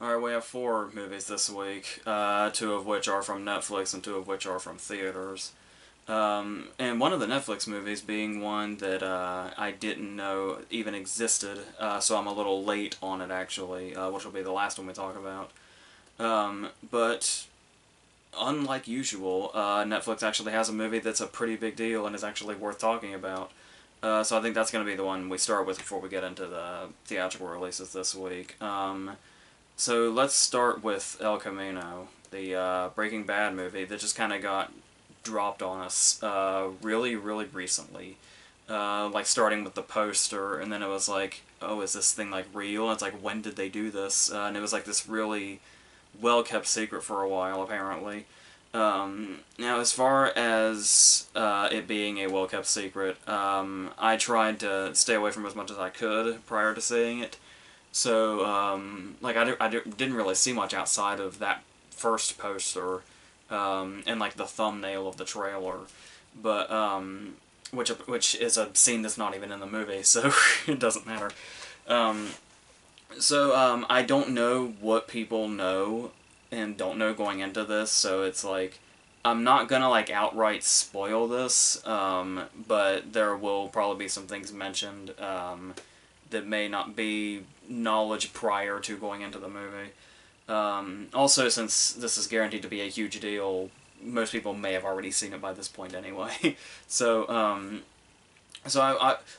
Alright, we have four movies this week, two of which are from Netflix and two of which are from theaters. And one of the Netflix movies being one that I didn't know even existed, so I'm a little late on it actually, which will be the last one we talk about. But unlike usual, Netflix actually has a movie that's a pretty big deal and is actually worth talking about. So I think that's going to be the one we start with before we get into the theatrical releases this week. So let's start with El Camino, the Breaking Bad movie that just kind of got dropped on us really, really recently. Like starting with the poster, and then it was like, oh, is this thing like real? And it's like, when did they do this? And it was like this really well-kept secret for a while, apparently. Now, as far as it being a well-kept secret, I tried to stay away from as much as I could prior to seeing it. So, like, I didn't really see much outside of that first poster, and, like, the thumbnail of the trailer, but, which is a scene that's not even in the movie, so it doesn't matter. I don't know what people know and don't know going into this, so it's like, I'm not gonna, like, outright spoil this, but there will probably be some things mentioned, that may not be knowledge prior to going into the movie. Also, since this is guaranteed to be a huge deal, most people may have already seen it by this point anyway. So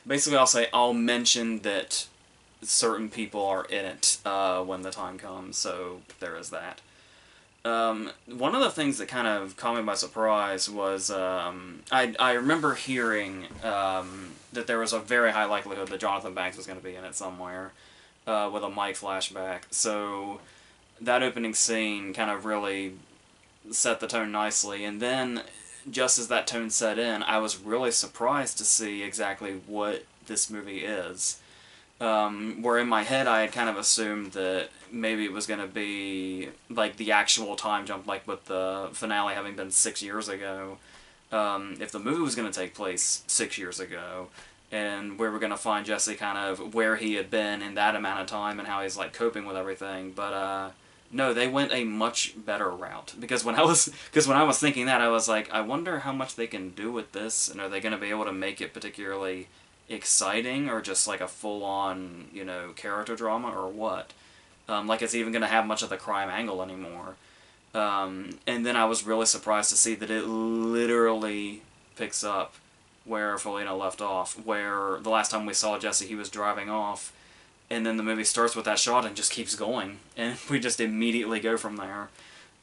basically I'll say I'll mention that certain people are in it when the time comes, so there is that. One of the things that kind of caught me by surprise was I remember hearing that there was a very high likelihood that Jonathan Banks was going to be in it somewhere with a Mike flashback. So that opening scene kind of really set the tone nicely, and then just as that tone set in, I was really surprised to see exactly what this movie is. Where in my head I had kind of assumed that maybe it was going to be like the actual time jump, like with the finale having been 6 years ago. If the movie was going to take place 6 years ago, and we were going to find Jesse kind of where he had been in that amount of time and how he's like coping with everything, but no, they went a much better route. Because when I was thinking that, I was like, I wonder how much they can do with this, and are they going to be able to make it particularly exciting, or just like a full-on, you know, character drama, or what? Like it's even going to have much of the crime angle anymore. And then I was really surprised to see that it literally picks up where Felina left off, where the last time we saw Jesse, he was driving off, and then the movie starts with that shot and just keeps going, and we just immediately go from there.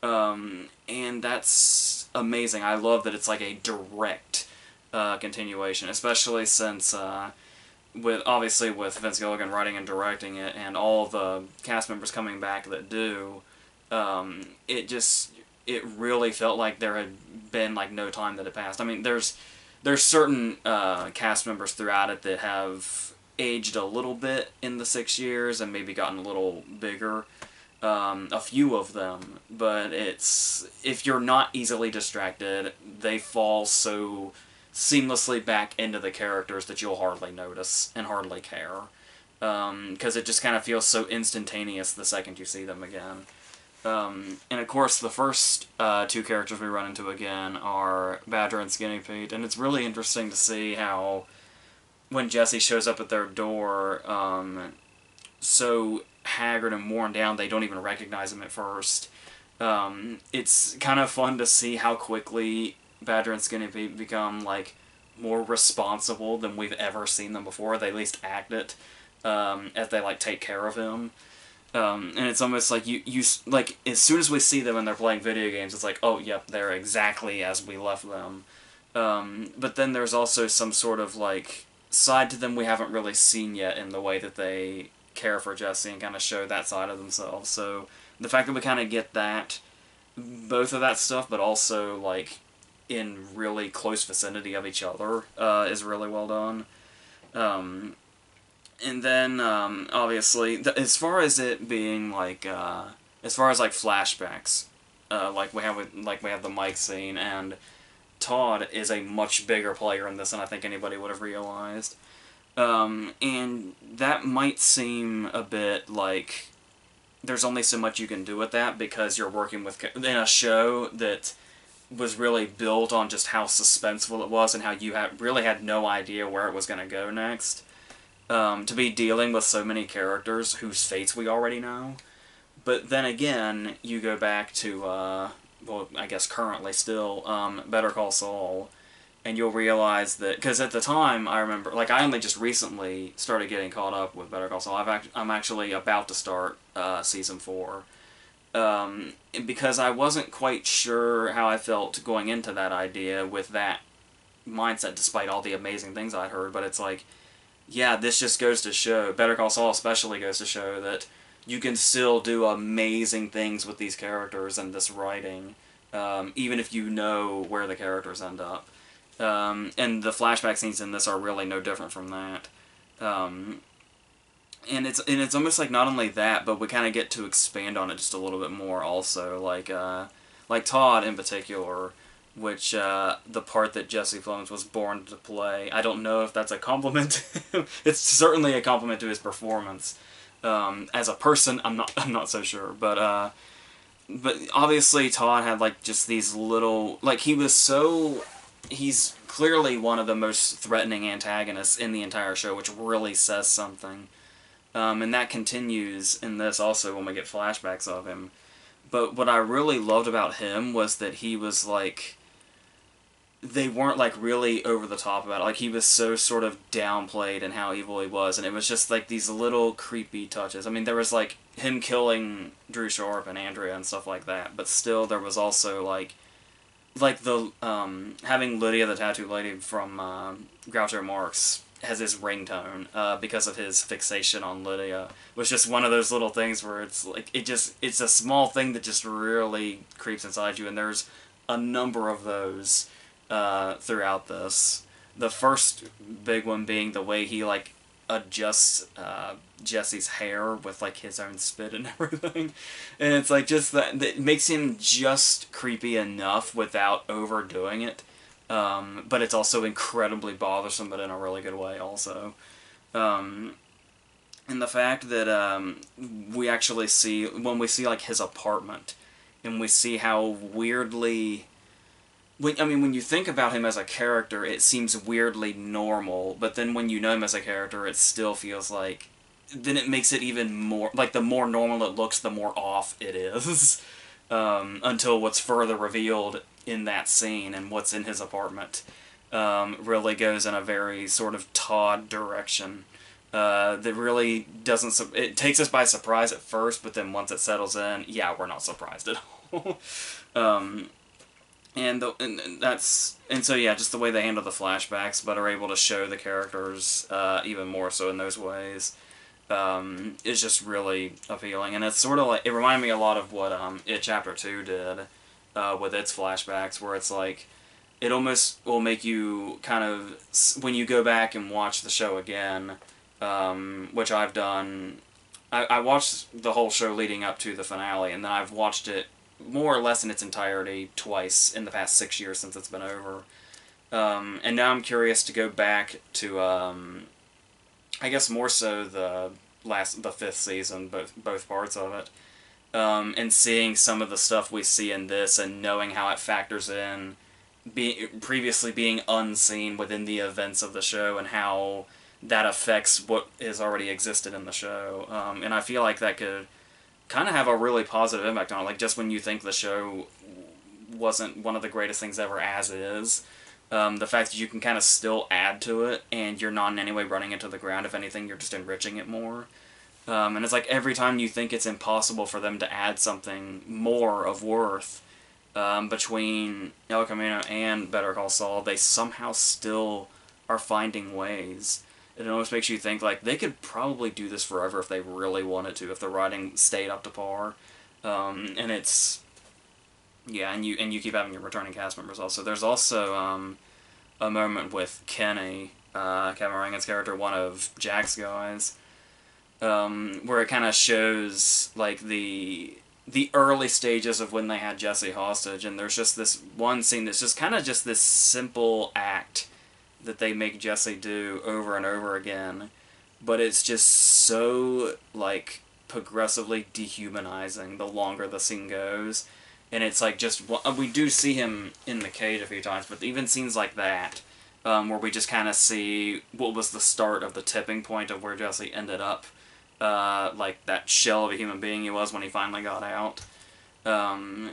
And that's amazing. I love that it's like a direct continuation, especially since obviously with Vince Gilligan writing and directing it, and all the cast members coming back that do, it really felt like there had been like no time that had passed. I mean, there's certain cast members throughout it that have aged a little bit in the 6 years and maybe gotten a little bigger. A few of them, but if you're not easily distracted, they fall so seamlessly back into the characters that you'll hardly notice and hardly care. Because it just kind of feels so instantaneous the second you see them again. And of course, the first two characters we run into again are Badger and Skinny Pete, and it's really interesting to see how when Jesse shows up at their door, so haggard and worn down, they don't even recognize him at first. It's kind of fun to see how quickly Badger and Skinny Pete become, like, more responsible than we've ever seen them before. They at least act it, as they, like, take care of him. And it's almost like like, as soon as we see them and they're playing video games, it's like, oh, yep, they're exactly as we left them. But then there's also some sort of, like, side to them we haven't really seen yet in the way that they care for Jesse and kind of show that side of themselves. So the fact that we kind of get that, both of that stuff, but also, like, in really close vicinity of each other, is really well done. And then, obviously, as far as it being, like, as far as, like, flashbacks, like we have the Mike scene, and Todd is a much bigger player in this than I think anybody would have realized. And that might seem a bit, like, there's only so much you can do with that because you're working with in a show that was really built on just how suspenseful it was and how you really had no idea where it was going to go next. To be dealing with so many characters whose fates we already know. But then again, you go back to, well, I guess currently still, Better Call Saul, and you'll realize that, because at the time, I remember, like, I only just recently started getting caught up with Better Call Saul. I'm actually about to start Season 4. Because I wasn't quite sure how I felt going into that idea with that mindset, despite all the amazing things I'd heard, but it's like, yeah, this just goes to show, Better Call Saul especially goes to show that you can still do amazing things with these characters and this writing, even if you know where the characters end up. And the flashback scenes in this are really no different from that. And it's almost like not only that, but we kind of get to expand on it just a little bit more also. Like Todd in particular, which the part that Jesse Plemons was born to play. I don't know if that's a compliment. It's certainly a compliment to his performance. As a person, I'm not so sure, but obviously Todd had like just these little, like he's clearly one of the most threatening antagonists in the entire show, which really says something. And that continues in this also when we get flashbacks of him. But what I really loved about him was that he was like, they weren't like really over the top about it. Like he was so sort of downplayed in how evil he was, and it was just like these little creepy touches. I mean, there was like him killing Drew Sharp and Andrea and stuff like that, but still there was also like the having Lydia the tattoo lady from Groucho Marx has his ringtone because of his fixation on Lydia, was just one of those little things where it's like it's a small thing that just really creeps inside you, and there's a number of those throughout this. The first big one being the way he like adjusts Jesse's hair with like his own spit and everything, and it's like just that makes him just creepy enough without overdoing it. But it's also incredibly bothersome, but in a really good way also. And the fact that we actually see, when we see like his apartment, and we see how weirdly, when you think about him as a character, it seems weirdly normal, but then when you know him as a character, it still feels like, then it makes it even more, like the more normal it looks, the more off it is. Until what's further revealed in that scene and what's in his apartment really goes in a very sort of Todd direction that really doesn't... It takes us by surprise at first, but then once it settles in, yeah, we're not surprised at all. And so yeah, just the way they handle the flashbacks, but are able to show the characters even more so in those ways, is just really appealing. And it's sort of like, it reminded me a lot of what It Chapter 2 did with its flashbacks, where it's like, it almost will make you kind of, when you go back and watch the show again, which I've done, I watched the whole show leading up to the finale, and then I've watched it more or less in its entirety twice in the past 6 years since it's been over. And now I'm curious to go back to, I guess more so the fifth season, both parts of it, and seeing some of the stuff we see in this, and knowing how it factors in, previously being unseen within the events of the show, and how that affects what has already existed in the show. And I feel like that could kind of have a really positive impact on it. Like, just when you think the show wasn't one of the greatest things ever as is, the fact that you can kind of still add to it, and you're not in any way running it to the ground. If anything, you're just enriching it more. And it's like every time you think it's impossible for them to add something more of worth between El Camino and Better Call Saul, they somehow still are finding ways. It almost makes you think, like, they could probably do this forever if they really wanted to, if the writing stayed up to par. And it's... Yeah, and you keep having your returning cast members also. There's also a moment with Kenny, Kevin Rankin's character, one of Jack's guys, where it kind of shows like the early stages of when they had Jesse hostage, and there's just this one scene that's just kind of just this simple act that they make Jesse do over and over again, but it's just so like progressively dehumanizing the longer the scene goes. And it's like just, we do see him in the cage a few times, but even scenes like that, where we just kind of see what was the start of the tipping point of where Jesse ended up, like that shell of a human being he was when he finally got out.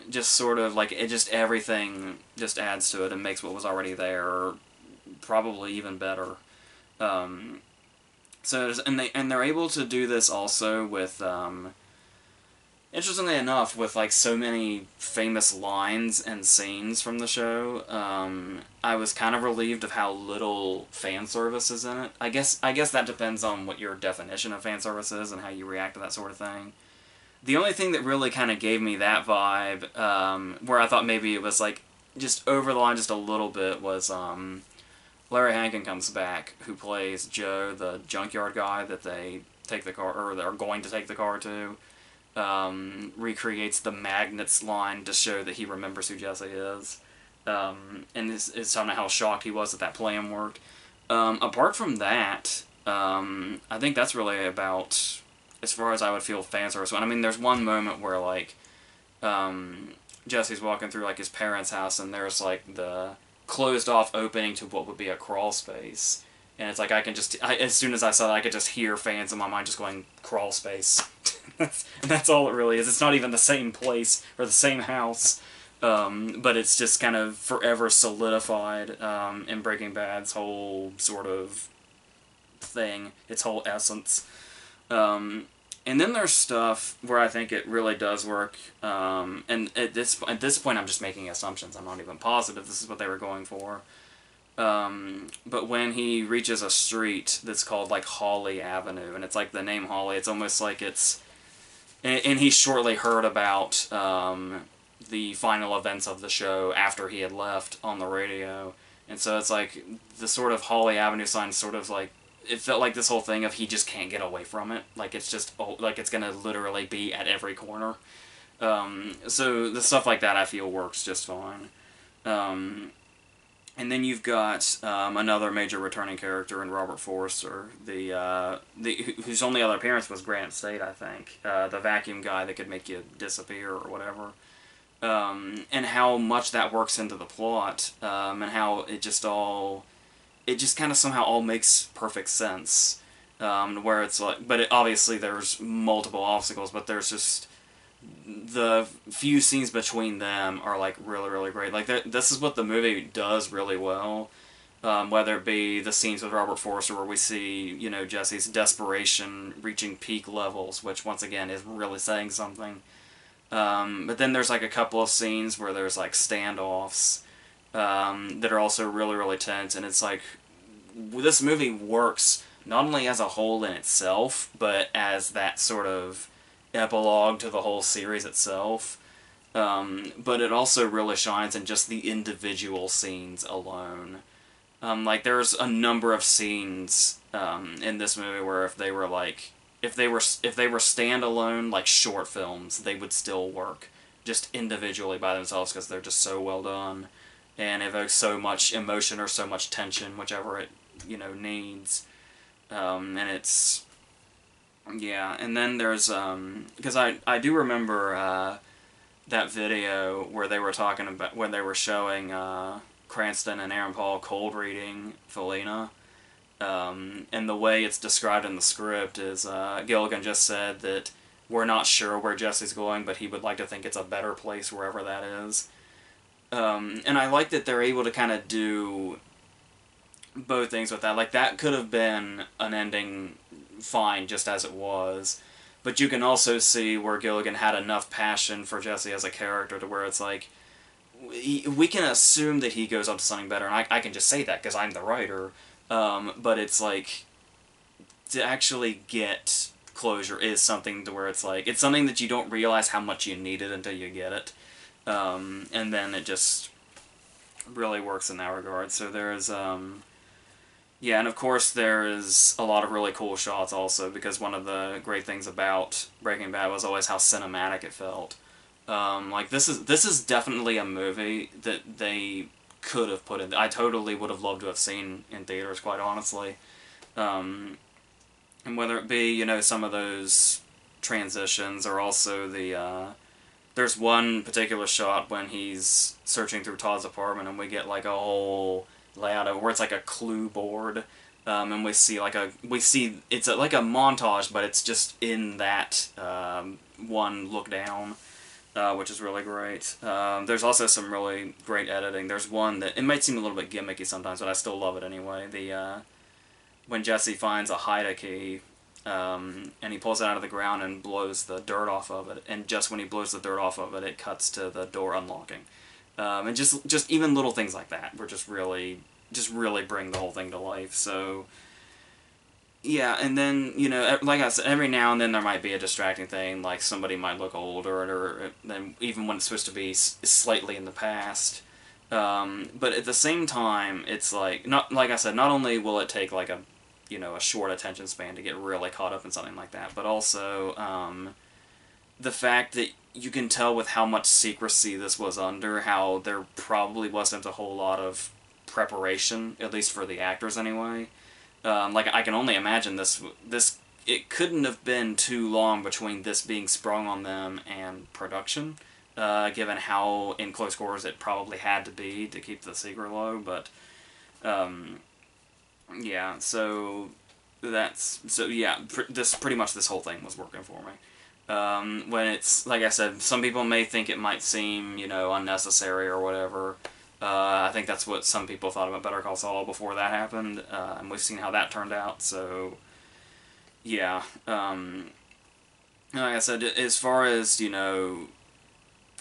Just sort of like, it just, everything just adds to it and makes what was already there probably even better. So, they're able to do this also with, interestingly enough, with like so many famous lines and scenes from the show. I was kind of relieved of how little fan service is in it. I guess that depends on what your definition of fan service is and how you react to that sort of thing. The only thing that really kind of gave me that vibe, where I thought maybe it was like just over the line just a little bit, was Larry Hankin comes back, who plays Joe, the junkyard guy that they take the car, or they're going to take the car to. Recreates the magnets line to show that he remembers who Jesse is. And is talking about how shocked he was that plan worked. Apart from that, I think that's really about, as far as I would feel fan service. I mean, there's one moment where, like, Jesse's walking through, like, his parents' house, and there's, like, the closed-off opening to what would be a crawl space. And it's like, I can just, as soon as I saw that, I could just hear fans in my mind just going, crawl space. And that's all it really is. It's not even the same place, or the same house, but it's just kind of forever solidified in Breaking Bad's whole sort of thing, its whole essence. And then there's stuff where I think it really does work, and at this point I'm just making assumptions. I'm not even positive this is what they were going for. But when he reaches a street that's called, like, Hawley Avenue, and it's like the name Hawley, it's almost like it's, and he shortly heard about the final events of the show after he had left on the radio, and so it's like the sort of Hawley Avenue sign sort of like, it felt like this whole thing of he just can't get away from it, like it's just, like it's gonna literally be at every corner. So the stuff like that I feel works just fine. And then you've got another major returning character in Robert Forster, whose only other appearance was Granite State, I think, the vacuum guy that could make you disappear or whatever, and how much that works into the plot, and how it just kind of somehow all makes perfect sense, where it's like, but obviously there's multiple obstacles, but there's just, the few scenes between them are, like, really, really great. Like, this is what the movie does really well, whether it be the scenes with Robert Forster where we see, you know, Jesse's desperation reaching peak levels, which, once again, is really saying something. But then there's, like, a couple of scenes where there's, like, standoffs that are also really, really tense, and it's like, this movie works not only as a whole in itself, but as that sort of epilogue to the whole series itself, but it also really shines in just the individual scenes alone. Like, there's a number of scenes in this movie where if they were standalone, like, short films, they would still work just individually by themselves, because they're just so well done and evoke so much emotion or so much tension, whichever it, you know, needs. And it's, yeah, and then there's, because I do remember that video where they were talking about, when they were showing Cranston and Aaron Paul cold reading Felina, and the way it's described in the script is Gilligan just said that we're not sure where Jesse's going, but he would like to think it's a better place wherever that is. And I like that they're able to kind of do both things with that. Like, that could have been an ending fine just as it was, but you can also see where Gilligan had enough passion for Jesse as a character to where it's like, we can assume that he goes up to something better, and I can just say that because I'm the writer, but it's like, to actually get closure is something to where it's like, it's something that you don't realize how much you need it until you get it, and then it just really works in that regard. So there's, yeah, and of course there is a lot of really cool shots also, because one of the great things about Breaking Bad was always how cinematic it felt. Like, this is definitely a movie that they could have put in. I totally would have loved to have seen in theaters, quite honestly. And whether it be, you know, some of those transitions are also there's one particular shot when he's searching through Todd's apartment, and we get like a whole layout of where it's like a clue board, and we see it's like a montage, but it's just in that one look down, which is really great. There's also some really great editing. There's one that it might seem a little bit gimmicky sometimes, but I still love it anyway. When Jesse finds a Haida key. And he pulls it out of the ground and blows the dirt off of it. And just when he blows the dirt off of it, it cuts to the door unlocking. And just even little things like that were just really bring the whole thing to life. So yeah, and then like I said, every now and then there might be a distracting thing, like somebody might look older, or then even when it's supposed to be slightly in the past. But at the same time, it's like not like I said. Not only will it take like a short attention span to get really caught up in something like that, but also the fact that you can tell with how much secrecy this was under, how there probably wasn't a whole lot of preparation, at least for the actors anyway. Like, I can only imagine it couldn't have been too long between this being sprung on them and production, given how in close quarters it probably had to be to keep the secret low, but yeah, pretty much this whole thing was working for me. When it's, like I said, some people may think it might seem, unnecessary or whatever. I think that's what some people thought about Better Call Saul before that happened, and we've seen how that turned out, so, yeah. Like I said, as far as,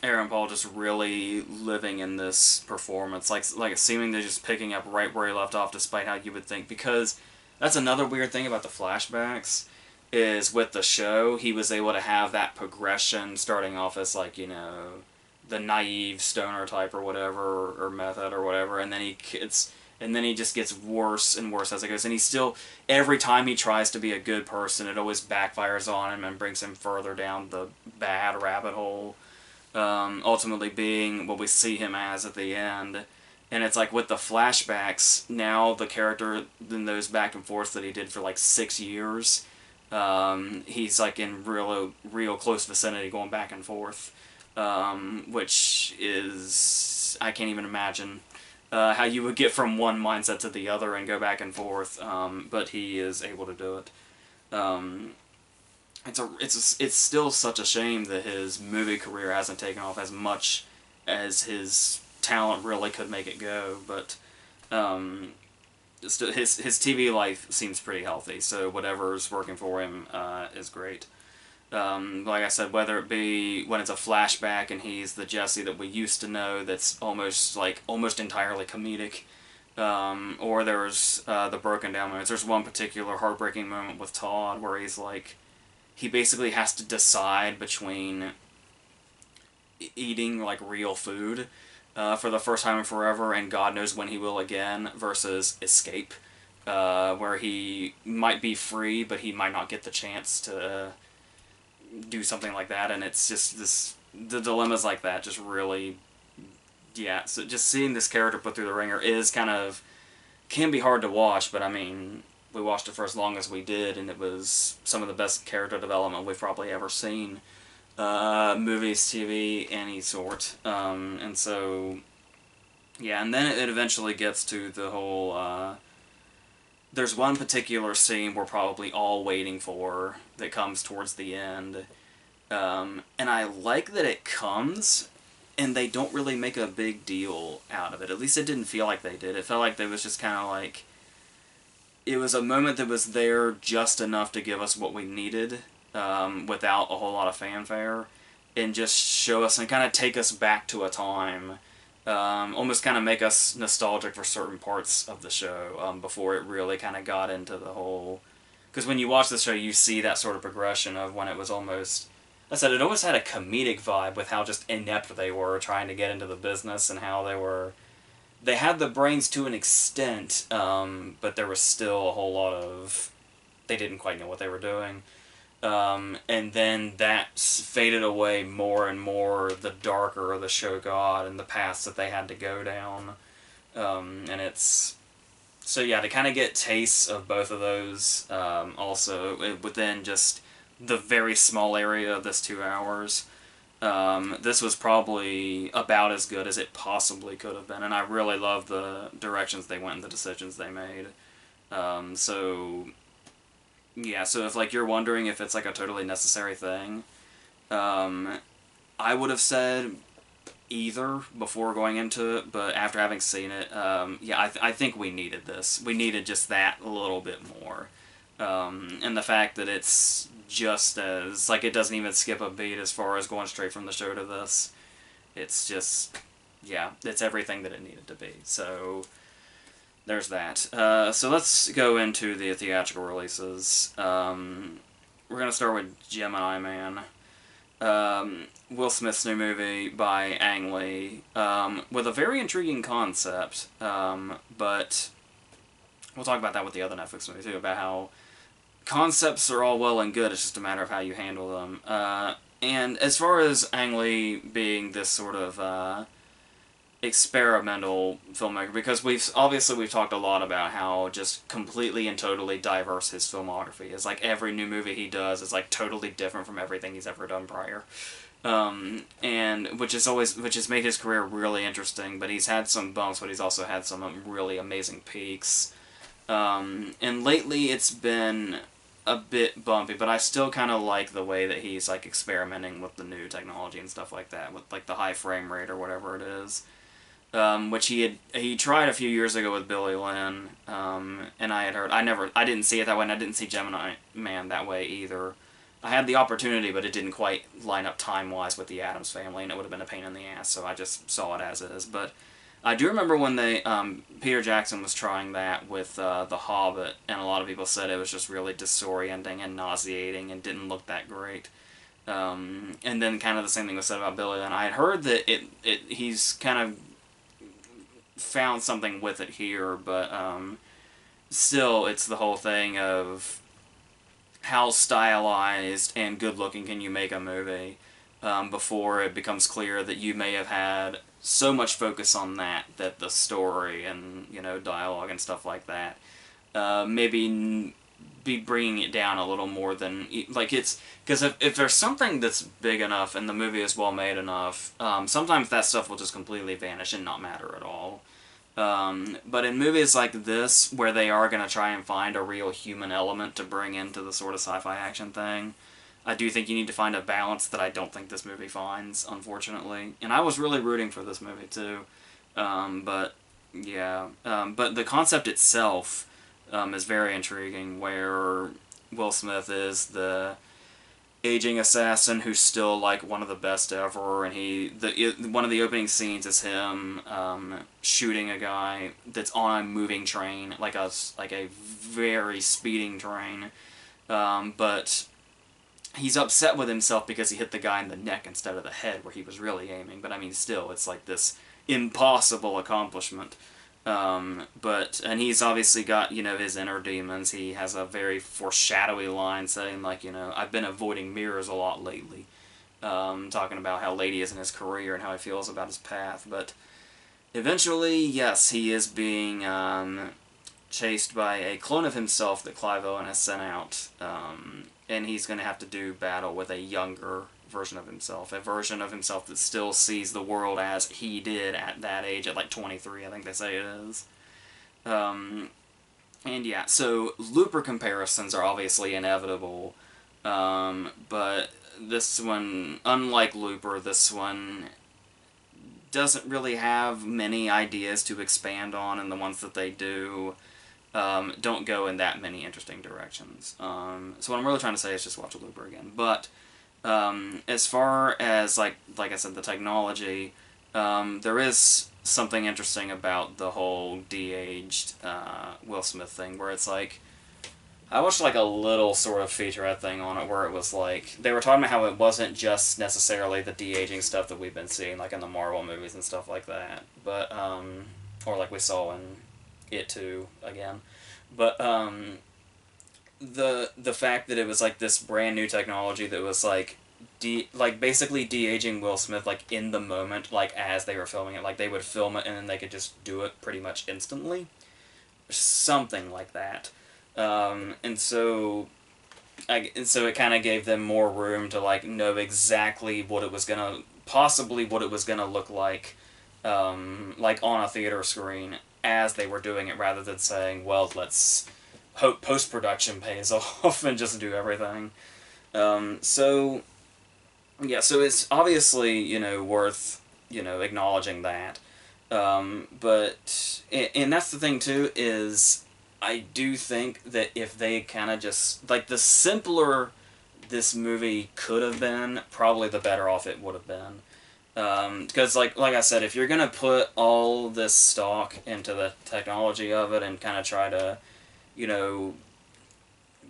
Aaron Paul just really living in this performance, like seemingly just picking up right where he left off, despite how you would think. Because that's another weird thing about the flashbacks, is with the show, he was able to have that progression, starting off as like the naive stoner type or whatever, or method or whatever, and then he just gets worse and worse as it goes. And he still, every time he tries to be a good person, it always backfires on him and brings him further down the bad rabbit hole. Ultimately being what we see him as at the end. And it's like with the flashbacks, now the character in those back and forths that he did for like 6 years, he's like in real close vicinity going back and forth, which is, I can't even imagine how you would get from one mindset to the other and go back and forth, but he is able to do it. It's still such a shame that his movie career hasn't taken off as much as his talent really could make it go, but his TV life seems pretty healthy, so whatever's working for him is great. Like I said, whether it be when it's a flashback and he's the Jesse that we used to know that's almost entirely comedic, or there's the broken down moments. There's one particular heartbreaking moment with Todd where he's like, he basically has to decide between eating like real food for the first time in forever, and God knows when he will again, versus escape, where he might be free but he might not get the chance to do something like that. And it's just the dilemmas like that just really, yeah, so just seeing this character put through the ringer is can be hard to watch, but I mean, we watched it for as long as we did, and it was some of the best character development we've probably ever seen. Movies, TV, any sort. And so, yeah, and then it eventually gets to the whole, there's one particular scene we're probably all waiting for that comes towards the end. And I like that it comes, and they don't really make a big deal out of it. At least it didn't feel like they did. It felt like they was just kind of like, it was a moment that was there just enough to give us what we needed, without a whole lot of fanfare, and just show us and kind of take us back to a time, almost kind of make us nostalgic for certain parts of the show, before it really kind of got into the whole... Because when you watch the show, you see that sort of progression of when it was almost... I said, it always had a comedic vibe with how just inept they were trying to get into the business, and how they were... They had the brains to an extent, but there was still a whole lot of... They didn't quite know what they were doing. And then that faded away more and more the darker the show got and the paths that they had to go down. And it's... So yeah, to kind of get tastes of both of those, also, within just the very small area of this 2 hours. This was probably about as good as it possibly could have been, and I really love the directions they went and the decisions they made. So, yeah, so if, like, you're wondering if it's, like, a totally necessary thing, I would have said either before going into it, but after having seen it, yeah, I think we needed this. We needed just that a little bit more. And the fact that it's just as, like, it doesn't even skip a beat as far as going straight from the show to this. It's just, yeah, it's everything that it needed to be. So, there's that. So let's go into the theatrical releases. We're going to start with Gemini Man. Will Smith's new movie by Ang Lee, with a very intriguing concept, but we'll talk about that with the other Netflix movie too, about how concepts are all well and good, it's just a matter of how you handle them. And as far as Ang Lee being this sort of experimental filmmaker, because we've talked a lot about how just completely and totally diverse his filmography is. Like, every new movie he does is, like, totally different from everything he's ever done prior. And which has made his career really interesting, but he's had some bumps, but he's also had some really amazing peaks. And lately it's been a bit bumpy, but I still kind of like the way that he's, like, experimenting with the new technology and stuff like that, with, like, the high frame rate or whatever it is. Which he tried a few years ago with Billy Lynn, and I had heard, I didn't see it that way, and I didn't see Gemini Man that way either. I had the opportunity, but it didn't quite line up time-wise with the Addams Family, and it would have been a pain in the ass, so I just saw it as is. But I do remember when Peter Jackson was trying that with The Hobbit, and a lot of people said it was just really disorienting and nauseating and didn't look that great. And then kind of the same thing was said about Billy Lynn. I had heard that he's kind of found something with it here, but still, it's the whole thing of how stylized and good-looking can you make a movie before it becomes clear that you may have had so much focus on that the story and, you know, dialogue and stuff like that maybe be bringing it down a little more than, like, it's, because if there's something that's big enough and the movie is well made enough, sometimes that stuff will just completely vanish and not matter at all. But in movies like this, where they are going to try and find a real human element to bring into the sort of sci-fi action thing, I do think you need to find a balance that I don't think this movie finds, unfortunately. And I was really rooting for this movie, too. But, yeah. But the concept itself is very intriguing, where Will Smith is the aging assassin who's still, like, one of the best ever, and one of the opening scenes is him shooting a guy that's on a moving train, like a very speeding train, but he's upset with himself because he hit the guy in the neck instead of the head where he was really aiming, but I mean, still, it's like this impossible accomplishment. And he's obviously got, you know, his inner demons. He has a very foreshadowy line saying, like, you know, I've been avoiding mirrors a lot lately. Talking about how late he is in his career and how he feels about his path. But eventually, yes, he is being chased by a clone of himself that Clive Owen has sent out. And he's going to have to do battle with a younger version of himself, a version of himself that still sees the world as he did at that age, at like 23, I think they say it is. And yeah, so Looper comparisons are obviously inevitable, but this one, unlike Looper, this one doesn't really have many ideas to expand on, and the ones that they do don't go in that many interesting directions. So what I'm really trying to say is just watch Looper again. But as far as, like I said, the technology, there is something interesting about the whole de-aged Will Smith thing, where it's like, I watched like a little sort of featurette thing on it where it was like, they were talking about how it wasn't just necessarily the de-aging stuff that we've been seeing, like in the Marvel movies and stuff like that, but, or like we saw in It Too, again, but, the fact that it was like this brand new technology that was like basically de-aging Will Smith like in the moment, like as they were filming it, like they would film it and then they could just do it pretty much instantly, something like that. And so and so it kind of gave them more room to like know exactly what it was gonna, possibly what it was gonna look like on a theater screen as they were doing it, rather than saying, well, let's hope post production pays off and just do everything. So yeah, so it's obviously, worth, acknowledging that. And that's the thing too, is I do think that if they kind of just, like, the simpler this movie could have been, probably the better off it would have been. Because, like I said, if you're going to put all this stock into the technology of it and kind of try to, you know,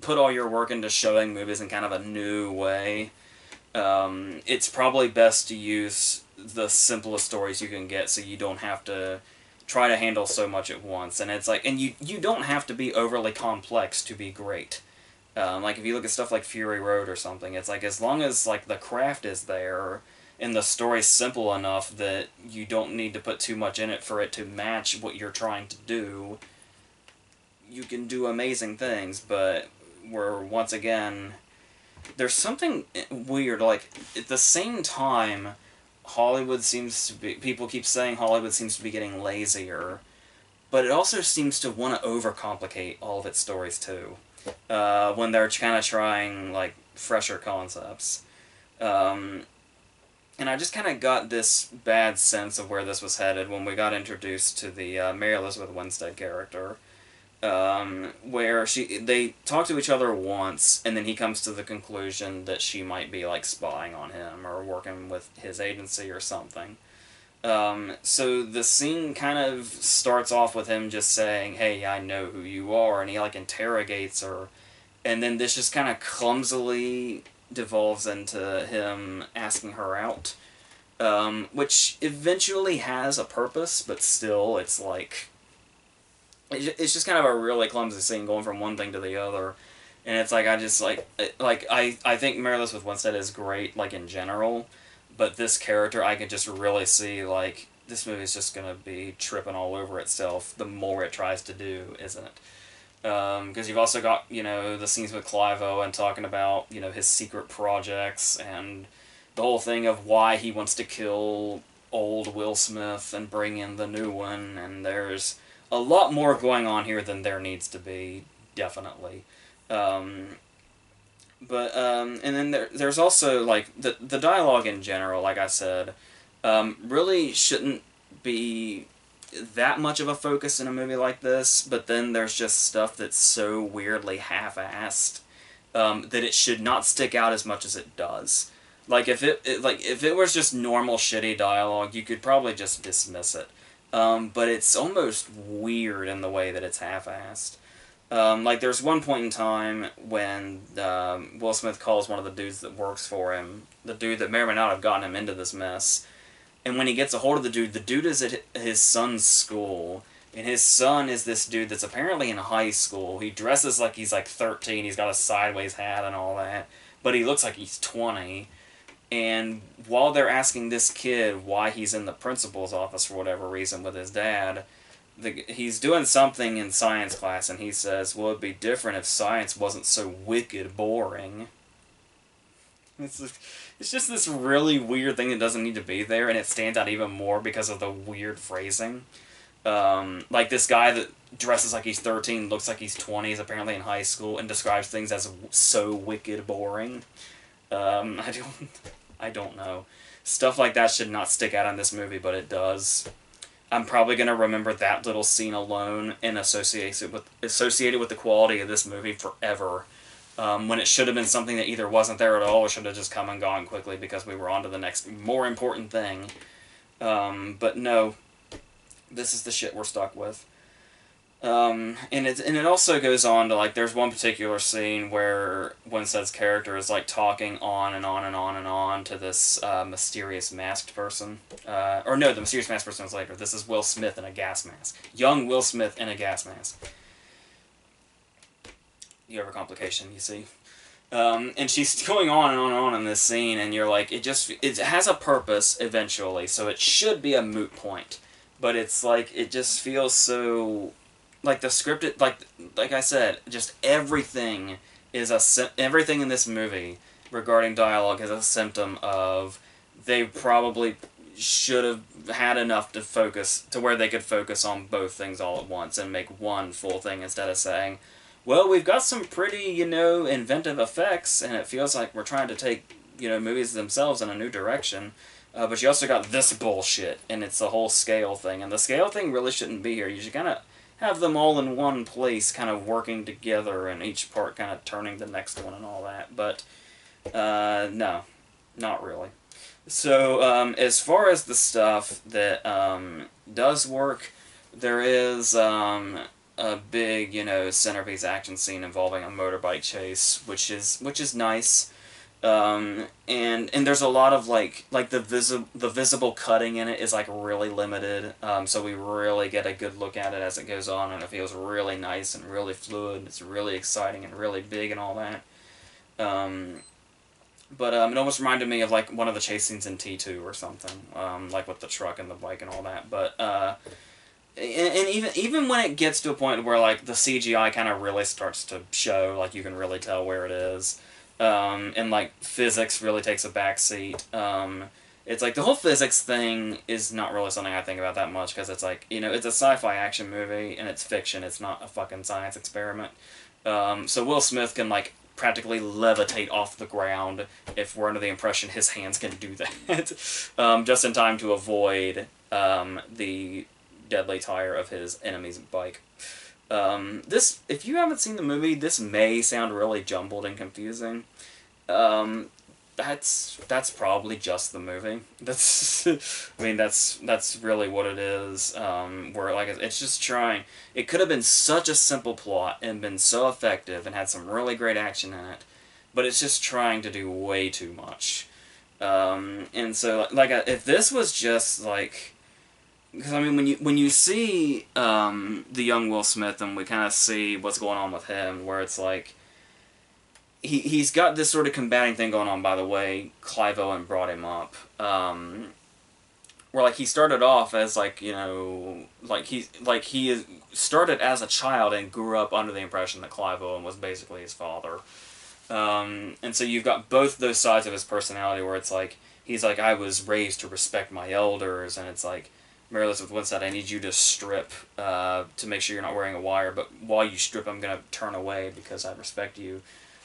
put all your work into showing movies in kind of a new way, it's probably best to use the simplest stories you can get, so you don't have to try to handle so much at once. And it's like, and you don't have to be overly complex to be great. Like if you look at stuff like Fury Road or something, it's like, as long as like the craft is there and the story's simple enough that you don't need to put too much in it for it to match what you're trying to do, you can do amazing things. But we're, once again, there's something weird, like, at the same time, Hollywood seems to be, people keep saying Hollywood seems to be getting lazier, but it also seems to want to overcomplicate all of its stories too, when they're kind of trying, like, fresher concepts. And I just kind of got this bad sense of where this was headed when we got introduced to the Mary Elizabeth Winstead character, where they talk to each other once, and then he comes to the conclusion that she might be, like, spying on him or working with his agency or something. So the scene kind of starts off with him just saying, "Hey, I know who you are," and he, like, interrogates her, and then this just kind of clumsily devolves into him asking her out, which eventually has a purpose, but still, it's like, it's just kind of a really clumsy scene going from one thing to the other. And it's like, I just, I think Mary Elizabeth Winstead is great, like, in general, but this character, I can just really see, like, this movie's just gonna be tripping all over itself the more it tries to do, isn't it? Because you've also got, the scenes with Clive Owen talking about, his secret projects, and the whole thing of why he wants to kill old Will Smith and bring in the new one, and there's a lot more going on here than there needs to be, definitely. And then there's also, like, the dialogue in general, like I said, really shouldn't be that much of a focus in a movie like this, but then there's just stuff that's so weirdly half-assed, that it should not stick out as much as it does. Like, if it was just normal shitty dialogue, you could probably just dismiss it. But it's almost weird in the way that it's half-assed. Like, there's one point in time when Will Smith calls one of the dudes that works for him, the dude that may or may not have gotten him into this mess, and when he gets a hold of the dude is at his son's school, and his son is this dude that's apparently in high school. He dresses like he's, like, 13, he's got a sideways hat and all that, but he looks like he's 20. And while they're asking this kid why he's in the principal's office for whatever reason with his dad, he's doing something in science class, and he says, "Well, it'd be different if science wasn't so wicked boring." It's just this really weird thing that doesn't need to be there, and it stands out even more because of the weird phrasing. Like, this guy that dresses like he's 13, looks like he's 20, is apparently in high school, and describes things as so wicked boring. I don't know. Stuff like that should not stick out in this movie, but it does. I'm probably going to remember that little scene alone and associate it with the quality of this movie forever. When it should have been something that either wasn't there at all or should have just come and gone quickly because we were on to the next more important thing. But no, this is the shit we're stuck with. And it also goes on to, like, there's one particular scene where Winstead's character is, like, talking on and on and on and on to this mysterious masked person. Or no, the mysterious masked person is later. This is Will Smith in a gas mask. Young Will Smith in a gas mask. The overcomplication, you see. And she's going on and on and on in this scene, and you're like, it has a purpose eventually, so it should be a moot point. But it's like, it just feels so, like, the scripted, like I said, just everything is everything in this movie regarding dialogue is a symptom of they probably should have had enough to focus to where they could focus on both things all at once and make one full thing instead of saying, well, we've got some pretty, inventive effects, and it feels like we're trying to take, movies themselves in a new direction. But you also got this bullshit, and it's the whole scale thing. And the scale thing really shouldn't be here. You should kind of have them all in one place, kind of working together, and each part kind of turning the next one and all that. But, no, not really. So, as far as the stuff that does work, there is a big, centerpiece action scene involving a motorbike chase, which is nice. And there's a lot of like the visible cutting in it is like really limited. So we really get a good look at it as it goes on, and it feels really nice and really fluid. It's really exciting and really big and all that. But it almost reminded me of like one of the chase scenes in T2 or something, like with the truck and the bike and all that. But and even when it gets to a point where like the CGI kind of really starts to show, like you can really tell where it is, and like physics really takes a backseat. It's like the whole physics thing is not really something I think about that much because it's like, it's a sci-fi action movie and it's fiction. It's not a fucking science experiment. So Will Smith can like practically levitate off the ground if we're under the impression his hands can do that. Just in time to avoid the deadly tire of his enemy's bike. If you haven't seen the movie, this may sound really jumbled and confusing. That's probably just the movie. That's really what it is. Where like it's just trying. It could have been such a simple plot and been so effective and had some really great action in it, but it's just trying to do way too much. And so like if this was just like, because I mean when you see the young Will Smith and we kind of see what's going on with him, where it's like. He's got this sort of combating thing going on, by the way, Clive Owen brought him up. Where, like, he started off as, like, he started as a child and grew up under the impression that Clive Owen was basically his father. And so you've got both those sides of his personality where it's like, he's like, I was raised to respect my elders, and it's like, Mary Elizabeth Winstead, I need you to strip to make sure you're not wearing a wire, but while you strip, I'm going to turn away because I respect you.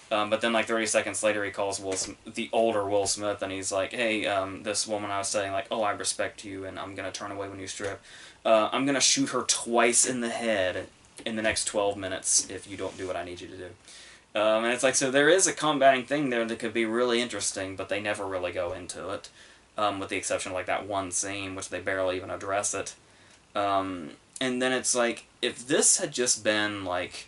But then, like, 30 seconds later, he calls the older Will Smith, and he's like, hey, this woman I was saying, like, oh, I respect you, and I'm going to turn away when you strip. I'm going to shoot her twice in the head in the next 12 minutes if you don't do what I need you to do. And it's like, so there is a combating thing there that could be really interesting, but they never really go into it, with the exception of, like, that one scene, which they barely even address it. And then it's like, if this had just been, like...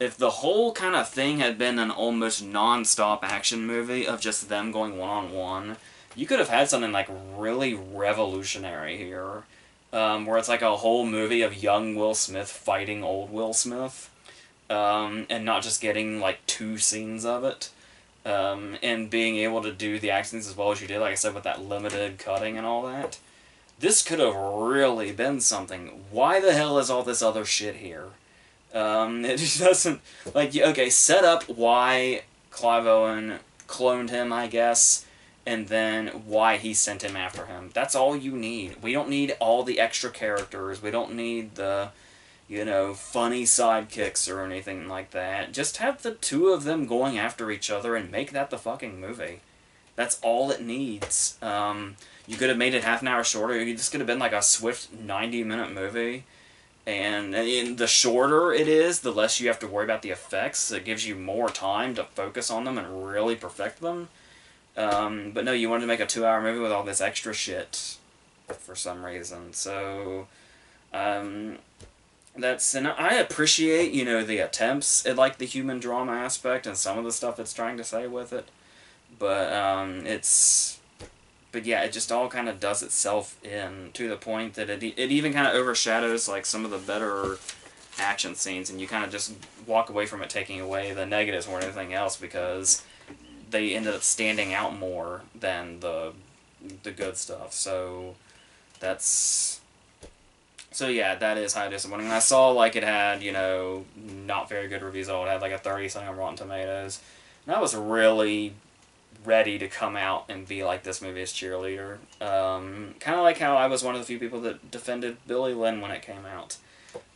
If the whole kind of thing had been an almost non-stop action movie of just them going one-on-one, you could have had something, like, really revolutionary here. Where it's like a whole movie of young Will Smith fighting old Will Smith. And not just getting, like, 2 scenes of it. And being able to do the action scenes as well as you did, like I said, with that limited cutting and all that. This could have really been something. Why the hell is all this other shit here? It just doesn't, like, okay, set up why Clive Owen cloned him, I guess, and then why he sent him after him. That's all you need. We don't need all the extra characters. We don't need the, funny sidekicks or anything like that. Just have the 2 of them going after each other and make that the fucking movie. That's all it needs. You could have made it half an hour shorter. This could have been like a swift 90-minute movie. And the shorter it is, the less you have to worry about the effects. It gives you more time to focus on them and really perfect them. But no, you wanted to make a 2-hour movie with all this extra shit for some reason. So, and I appreciate, the attempts at, like, the human drama aspect and some of the stuff it's trying to say with it. But, But yeah, it just all kind of does itself in to the point that it even kind of overshadows like some of the better action scenes, and you kind of just walk away from it taking away the negatives more than anything else because they ended up standing out more than the good stuff. So that's So yeah, that is highly disappointing. And I saw like it had, you know, not very good reviews at all. It had like a 30 something on Rotten Tomatoes. And I was really ready to come out and be like this movie's cheerleader. Kind of like how I was one of the few people that defended Billy Lynn when it came out.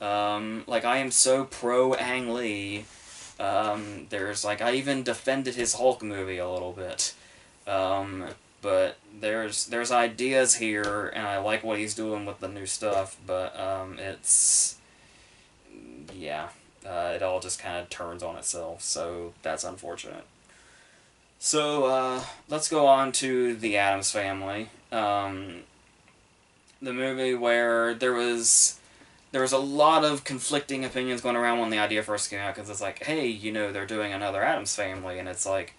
Like I am so pro Ang Lee. There's like I even defended his Hulk movie a little bit. Um, but there's ideas here, and I like what he's doing with the new stuff. But it's yeah, it all just kind of turns on itself. So that's unfortunate. So let's go on to the Addams Family, the movie where there was a lot of conflicting opinions going around when the idea first came out because it's like, hey, you know, they're doing another Addams Family, and it's like,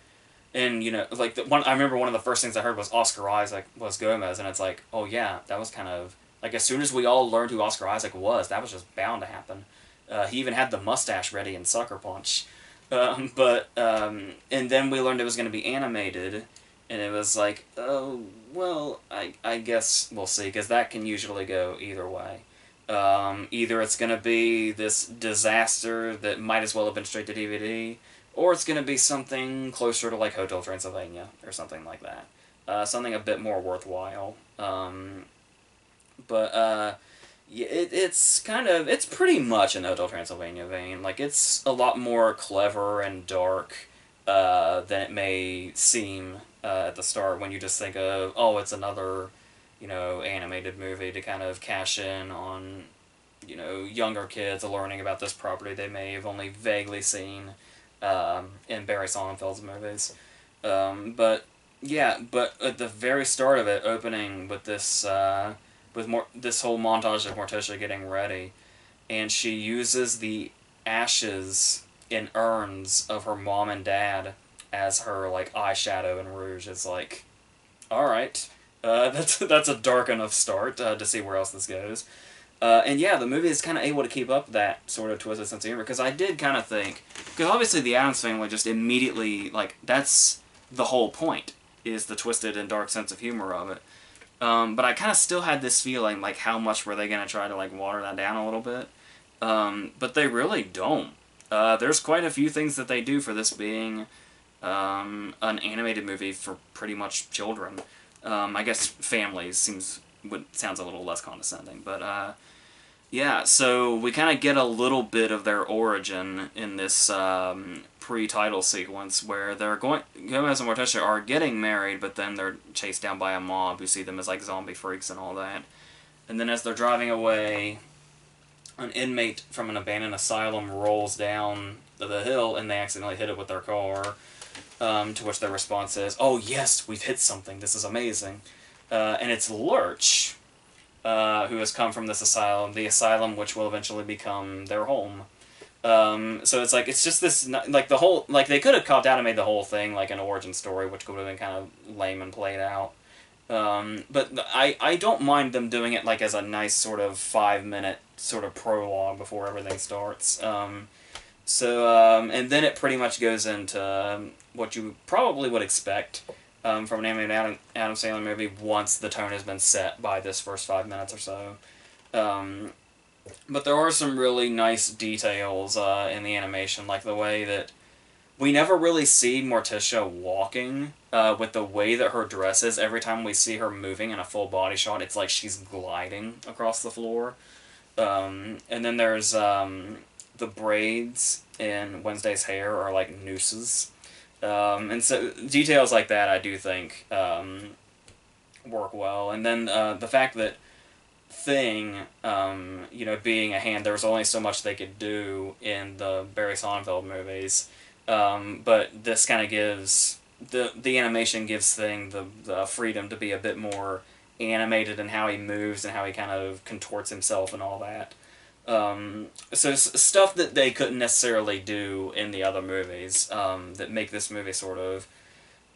and you know, like the one I remember one of the first things I heard was Oscar Isaac was Gomez, and it's like, oh yeah, that was kind of like as soon as we all learned who Oscar Isaac was, that was just bound to happen. He even had the mustache ready in Sucker Punch. And then we learned it was going to be animated, and it was like, oh, well, I guess we'll see, because that can usually go either way. Either it's going to be this disaster that might as well have been straight to DVD, or it's going to be something closer to like Hotel Transylvania, or something like that. Something a bit more worthwhile. But yeah, it's pretty much an Hotel Transylvania vein. Like, it's a lot more clever and dark than it may seem at the start when you just think of, oh, it's another, you know, animated movie to kind of cash in on, you know, younger kids learning about this property they may have only vaguely seen in Barry Sonnenfeld's movies. But, yeah, but at the very start of it, opening with this whole montage of Morticia getting ready, and she uses the ashes in urns of her mom and dad as her like eyeshadow and rouge. It's like, all right, that's a dark enough start to see where else this goes. And yeah, the movie is kind of able to keep up that sort of twisted sense of humor, because I did kind of think, because obviously the Addams Family just immediately, like, that's the whole point, is the twisted and dark sense of humor of it. But I kind of still had this feeling, like, how much were they going to try to, like, water that down a little bit? But they really don't. There's quite a few things that they do for this being an animated movie for pretty much children. I guess families sounds a little less condescending, but yeah, so we kind of get a little bit of their origin in this pre-title sequence where Gomez and Morticia are getting married, but then they're chased down by a mob who see them as like zombie freaks and all that. And then as they're driving away, an inmate from an abandoned asylum rolls down the hill and they accidentally hit it with their car, to which their response is, oh yes, we've hit something, this is amazing. And it's Lurch, who has come from this asylum, the asylum which will eventually become their home. So it's like, it's just this, like, the whole, like, they could have copped out and made the whole thing, like, an origin story, which would have been kind of lame and played out. But I don't mind them doing it, like, as a nice sort of 5-minute sort of prologue before everything starts. And then it pretty much goes into what you probably would expect from an animated Addams Family movie once the tone has been set by this first 5 minutes or so. But there are some really nice details in the animation, like the way that we never really see Morticia walking with the way that her dress is. Every time we see her moving in a full body shot, it's like she's gliding across the floor. And then there's the braids in Wednesday's hair are like nooses. And so details like that I do think work well. And then the fact that Thing, you know, being a hand, there was only so much they could do in the Barry Sonnenfeld movies. But this kind of gives, the animation gives Thing the freedom to be a bit more animated in how he moves and how he kind of contorts himself and all that. So stuff that they couldn't necessarily do in the other movies that make this movie sort of...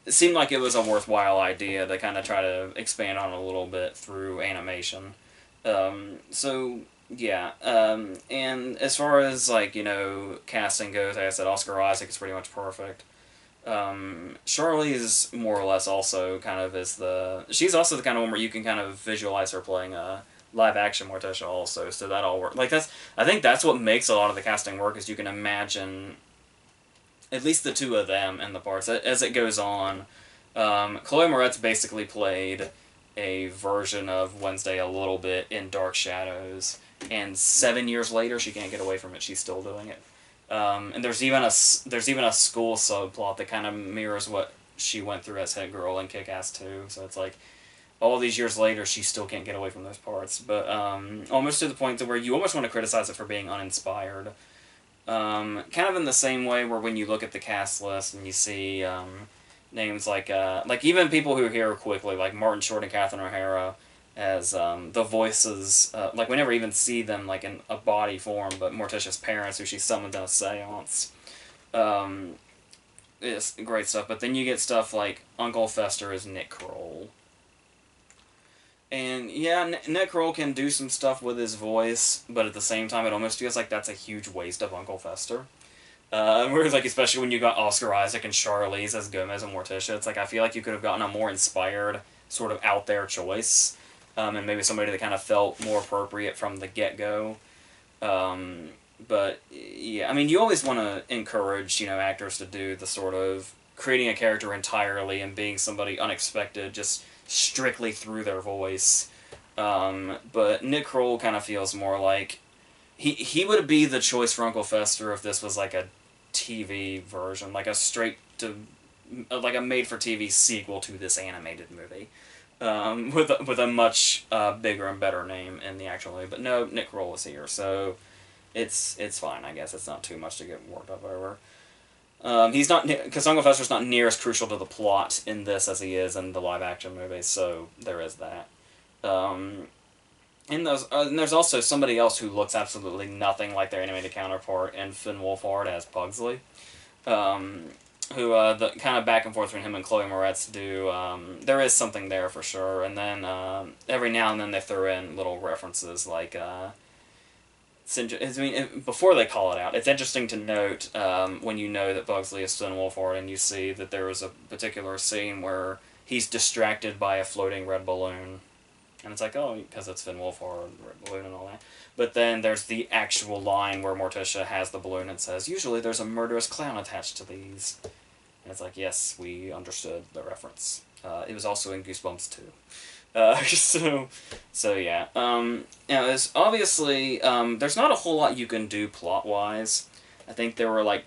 It seemed like it was a worthwhile idea to kind of try to expand on a little bit through animation. So, yeah. And as far as, like, you know, casting goes, like I said, Oscar Isaac is pretty much perfect. Charlie is more or less also kind of she's also the kind of one where you can kind of visualize her playing a live action Morticia also, so that all worked. Like I think that's what makes a lot of the casting work, is you can imagine at least the two of them in the parts as it goes on. Chloe Moretz basically played a version of Wednesday a little bit in Dark Shadows, and 7 years later she can't get away from it. She's still doing it. And there's even a school subplot that kind of mirrors what she went through as Hit Girl and Kick-Ass 2. So it's like all these years later she still can't get away from those parts. But almost to the point to where you almost want to criticize it for being uninspired. Kind of in the same way where when you look at the cast list and you see names like even people who hear quickly, like Martin Short and Catherine O'Hara as the voices, like we never even see them like in a body form, but Morticia's parents, who she summoned in a seance. It's great stuff. But then you get stuff like Uncle Fester as Nick Kroll. And yeah, Nick Kroll can do some stuff with his voice, but at the same time it almost feels like that's a huge waste of Uncle Fester. Whereas, like, especially when you got Oscar Isaac and Charlize as Gomez and Morticia, it's like I feel like you could have gotten a more inspired, sort of out there choice, and maybe somebody that kind of felt more appropriate from the get-go. But yeah, I mean, you always want to encourage, actors to do the sort of creating a character entirely and being somebody unexpected, just strictly through their voice. But Nick Kroll kind of feels more like he would be the choice for Uncle Fester if this was like a TV version, like a like a made-for-TV sequel to this animated movie, with a much bigger and better name in the actual movie. But no, Nick Kroll is here, so it's fine. I guess it's not too much to get worked up over. He's not, because Uncle Fester's not near as crucial to the plot in this as he is in the live-action movie, so there is that. And there's also somebody else who looks absolutely nothing like their animated counterpart in Finn Wolfhard as Pugsley, who the kind of back and forth between him and Chloe Moretz do. There is something there for sure, and then every now and then they throw in little references like. Before they call it out, it's interesting to note when you know that Pugsley is Finn Wolfhard, and you see that there is a particular scene where he's distracted by a floating red balloon. And it's like, oh, because it's Finn Wolfhard, red balloon and all that. But then there's the actual line where Morticia has the balloon and says, usually there's a murderous clown attached to these. And it's like, yes, we understood the reference. It was also in Goosebumps too. So yeah. It's obviously, there's not a whole lot you can do plot-wise. I think there were like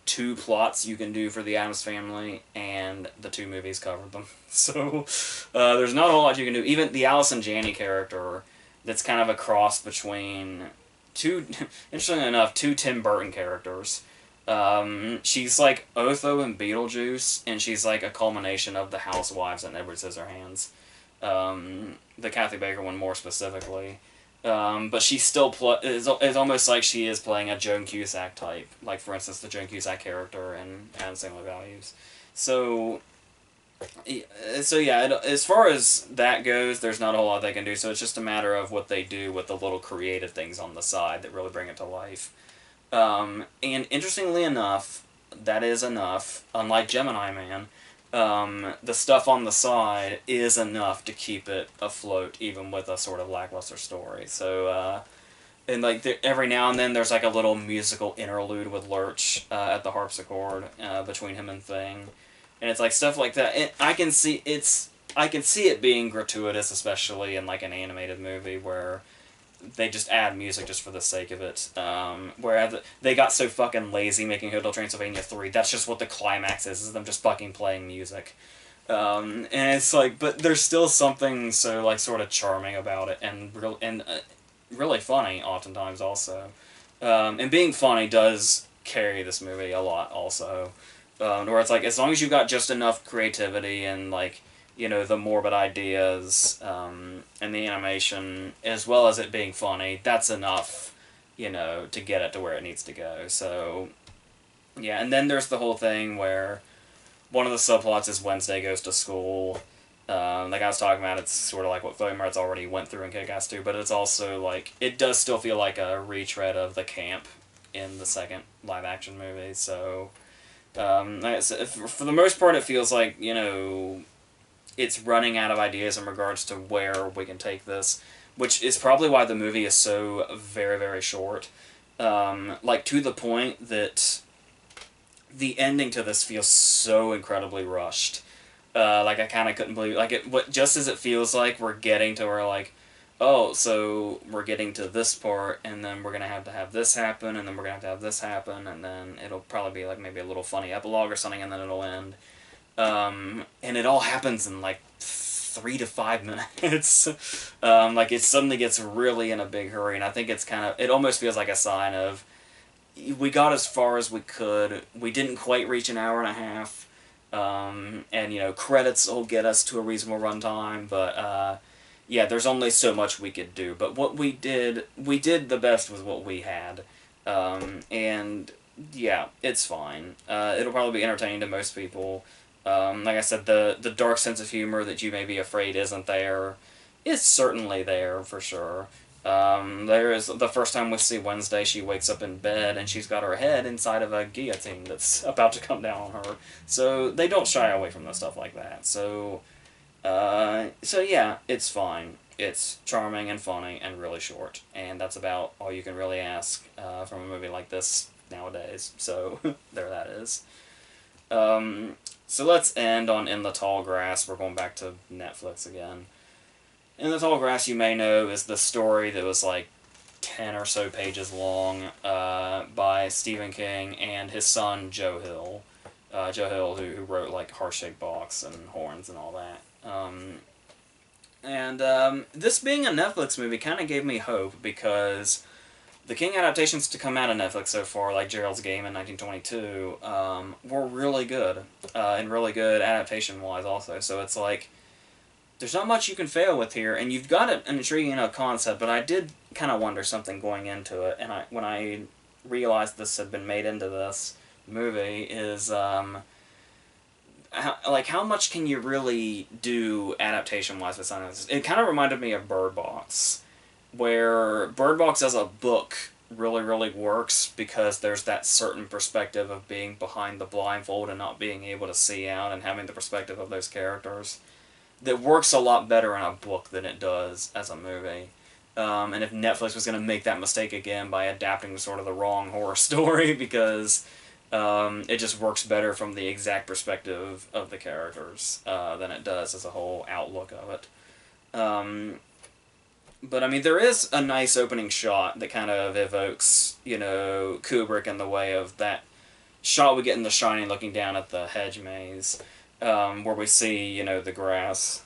2 plots you can do for the Addams Family, and the 2 movies covered them. So, there's not a whole lot you can do. Even the Allison Janney character, that's kind of a cross between interestingly enough, 2 Tim Burton characters. She's like Otho in Beetlejuice, and she's like a culmination of the Housewives and Edward Scissorhands. The Kathy Baker one more specifically. But she still is almost like she is playing a Joan Cusack type, like for instance the Joan Cusack character in Addams Family Values. So yeah, as far as that goes, there's not a whole lot they can do. So it's just a matter of what they do with the little creative things on the side that really bring it to life. And interestingly enough, that is enough. Unlike Gemini Man. The stuff on the side is enough to keep it afloat, even with a sort of lackluster story. So, and like every now and then there's like a little musical interlude with Lurch at the harpsichord between him and Thing, and it's like stuff like that. I can see it being gratuitous, especially in like an animated movie where they just add music just for the sake of it. Whereas they got so fucking lazy making Hotel Transylvania 3, that's just what the climax is them just fucking playing music. And it's like, but there's still something so like sort of charming about it, and really funny oftentimes also. And being funny does carry this movie a lot also. Where it's like, as long as you've got just enough creativity and like, the morbid ideas, and the animation, as well as it being funny, that's enough, to get it to where it needs to go. So, yeah, and then there's the whole thing where one of the subplots is Wednesday goes to school. Like I was talking about, it's sort of like what Chloe Moretz already went through in Kick-Ass 2, but it's also like, it does still feel like a retread of the camp in the second live-action movie, so, like I said, for the most part it feels like, it's running out of ideas in regards to where we can take this. which is probably why the movie is so very, very short. Like, to the point that the ending to this feels so incredibly rushed. Like, I kind of couldn't believe, like, just as it feels like we're getting to where, like, oh, so we're getting to this part, and then we're gonna have to have this happen, and then we're gonna have this happen, and then it'll probably be, like, maybe a little funny epilogue or something, and then it'll end. And it all happens in, like, 3 to 5 minutes. Like, it suddenly gets really in a big hurry, and I think it's kind of, it almost feels like a sign of, we got as far as we could, we didn't quite reach an hour and a half, and, you know, credits will get us to a reasonable runtime, but, yeah, there's only so much we could do. But what we did the best with what we had, and, yeah, it's fine. It'll probably be entertaining to most people. Like I said, the dark sense of humor that you may be afraid isn't there is certainly there, for sure. There is, the first time we see Wednesday, she wakes up in bed and she's got her head inside of a guillotine that's about to come down on her. So they don't shy away from the stuff like that. So yeah, it's fine. It's charming and funny and really short. And that's about all you can really ask from a movie like this nowadays. So there that is. So let's end on In the Tall Grass. We're going back to Netflix again. In the Tall Grass, you may know, is the story that was like 10 or so pages long by Stephen King and his son Joe Hill. Joe Hill, who wrote like Heart-Shaped Box and Horns and all that. This being a Netflix movie kind of gave me hope, because the King adaptations to come out of Netflix so far, like Gerald's Game in 1922, were really good, and really good adaptation-wise also. So it's like, there's not much you can fail with here, and you've got an intriguing enough concept, but I did kind of wonder something going into it, and when I realized this had been made into this movie, is, how much can you really do adaptation-wise with something like this? It kind of reminded me of Bird Box, where Bird Box as a book really, really works because there's that certain perspective of being behind the blindfold and not being able to see out and having the perspective of those characters that works a lot better in a book than it does as a movie. And if Netflix was going to make that mistake again by adapting sort of the wrong horror story, because it just works better from the exact perspective of the characters than it does as a whole outlook of it. But, I mean, there is a nice opening shot that kind of evokes, you know, Kubrick in the way of that shot we get in The Shining looking down at the hedge maze, where we see, you know, the grass.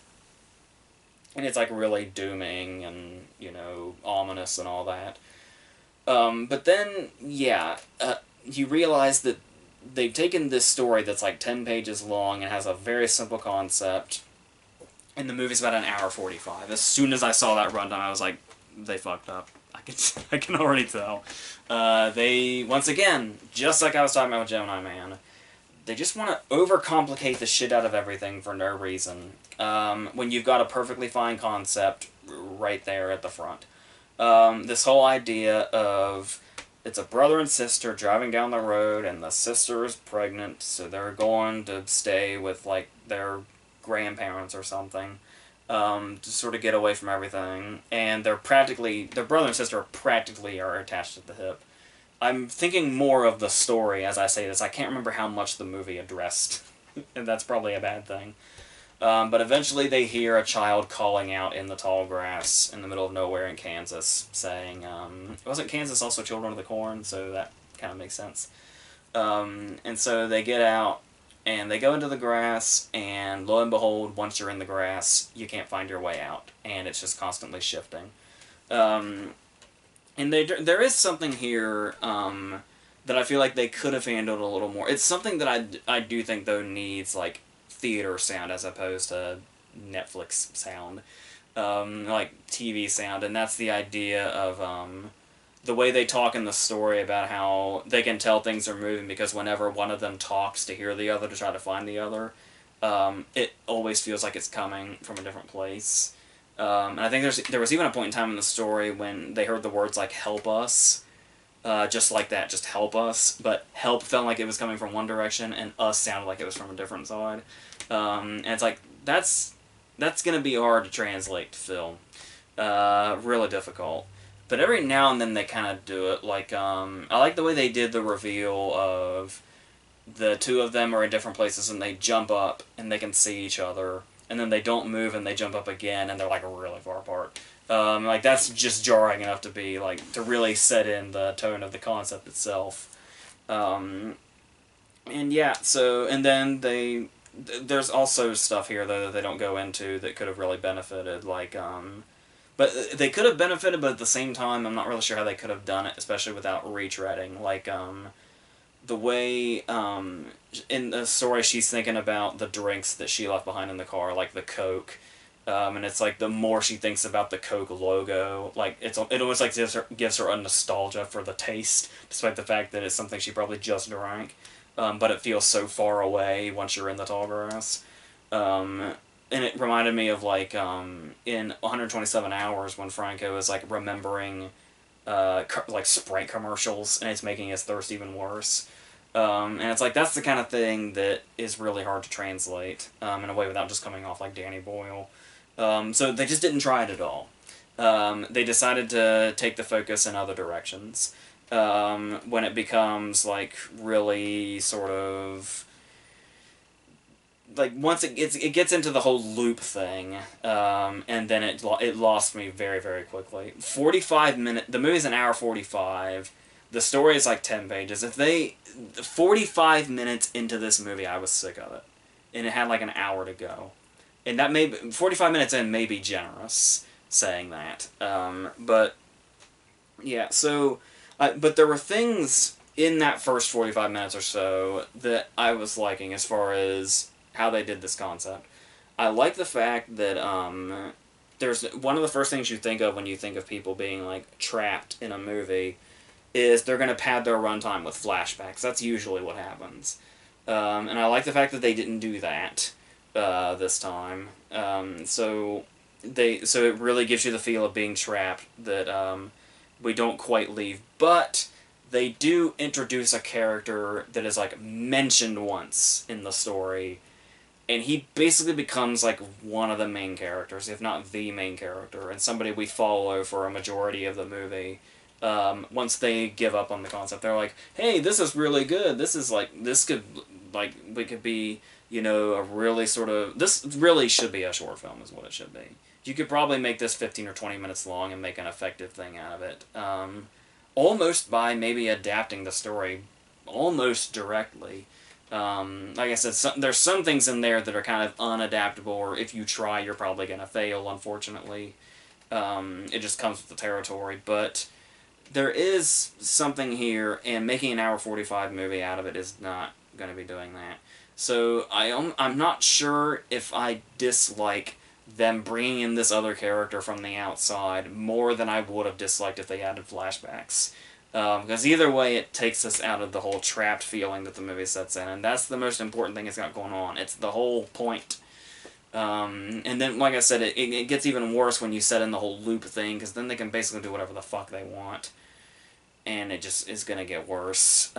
And it's, like, really dooming and, you know, ominous and all that. But then, yeah, you realize that they've taken this story that's, like, 10 pages long and has a very simple concept, and the movie's about an hour 45. As soon as I saw that runtime, I was like, they fucked up. I can already tell. They, once again, just like I was talking about with Gemini Man, they just want to overcomplicate the shit out of everything for no reason, when you've got a perfectly fine concept right there at the front. This whole idea of, it's a brother and sister driving down the road, and the sister is pregnant, so they're going to stay with, like, their grandparents or something, to sort of get away from everything, and their brother and sister practically are attached at the hip. I'm thinking more of the story as I say this. I can't remember how much the movie addressed, and that's probably a bad thing. But eventually they hear a child calling out in the tall grass in the middle of nowhere in Kansas, saying, wasn't Kansas also Children of the Corn? So that kind of makes sense. And so they get out, and they go into the grass, and lo and behold, once you're in the grass, you can't find your way out, and it's just constantly shifting. And there is something here that I feel like they could have handled a little more. It's something that I do think, though, needs, like, theater sound as opposed to Netflix sound, like TV sound, and that's the idea of the way they talk in the story about how they can tell things are moving because whenever one of them talks to hear the other to try to find the other, it always feels like it's coming from a different place. And I think there was even a point in time in the story when they heard the words like "help us," just like that, just "help us," but "help" felt like it was coming from one direction, and "us" sounded like it was from a different side. And it's like, that's gonna be hard to translate to film. Really difficult. But every now and then they kind of do it. Like, I like the way they did the reveal of the two of them are in different places and they jump up and they can see each other. And then they don't move and they jump up again and they're like really far apart. Like, that's just jarring enough to be, like, to really set in the tone of the concept itself. And yeah, so, and then there's also stuff here, though, that they don't go into that could have really benefited, like, but they could have benefited, but at the same time, I'm not really sure how they could have done it, especially without retreading. Like, the way, in the story, she's thinking about the drinks that she left behind in the car, like the Coke. And it's like the more she thinks about the Coke logo, like it almost like gives her a nostalgia for the taste, despite the fact that it's something she probably just drank. But it feels so far away once you're in the tall grass. And it reminded me of like in 127 Hours when Franco is like remembering like Sprite commercials and it's making his thirst even worse. And it's like that's the kind of thing that is really hard to translate in a way without just coming off like Danny Boyle. So they just didn't try it at all. They decided to take the focus in other directions. When it becomes like really sort of like once it gets into the whole loop thing, and then it lost me very very quickly. 45 minute. The movie's an hour 45. The story is like 10 pages. If they 45 minutes into this movie, I was sick of it, and it had like an hour to go, and that 45 minutes in may be generous saying that, but yeah. So, but there were things in that first 45 minutes or so that I was liking as far as how they did this concept. I like the fact that there's one of the first things you think of when you think of people being like trapped in a movie is they're going to pad their runtime with flashbacks. That's usually what happens. And I like the fact that they didn't do that this time. So it really gives you the feel of being trapped, that we don't quite leave. But they do introduce a character that is like mentioned once in the story, and he basically becomes like one of the main characters, if not the main character, and somebody we follow for a majority of the movie. Once they give up on the concept, they're like, "Hey, this is really good. This could, like, we could be, a really sort of, this really should be a short film, is what it should be. You could probably make this 15 or 20 minutes long and make an effective thing out of it. Almost by maybe adapting the story almost directly. Like I said, there's some things in there that are kind of unadaptable, or if you try, you're probably going to fail, unfortunately. It just comes with the territory, but there is something here, and making an hour 45 movie out of it is not going to be doing that. So I'm not sure if I dislike them bringing in this other character from the outside more than I would have disliked if they added flashbacks. Because either way, it takes us out of the whole trapped feeling that the movie sets in, and that's the most important thing it's got going on. It's the whole point. And then, like I said, it gets even worse when you set in the whole loop thing, because then they can basically do whatever the fuck they want. And it just is going to get worse.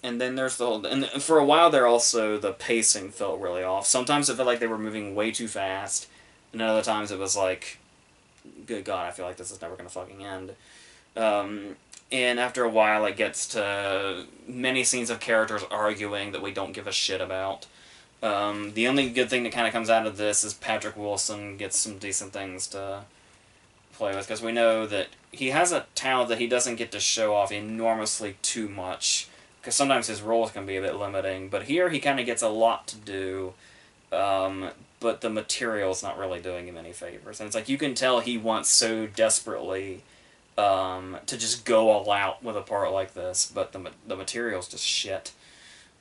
And then there's the whole... And for a while there also, the pacing felt really off. Sometimes it felt like they were moving way too fast, and other times it was like, good God, I feel like this is never going to fucking end. And after a while it gets to many scenes of characters arguing that we don't give a shit about. The only good thing that kind of comes out of this is Patrick Wilson gets some decent things to play with, because we know that he has a talent that he doesn't get to show off enormously too much, because sometimes his roles can be a bit limiting, but here he kind of gets a lot to do, but the material's not really doing him any favors. And it's like, you can tell he wants so desperately to just go all out with a part like this, but the material's just shit.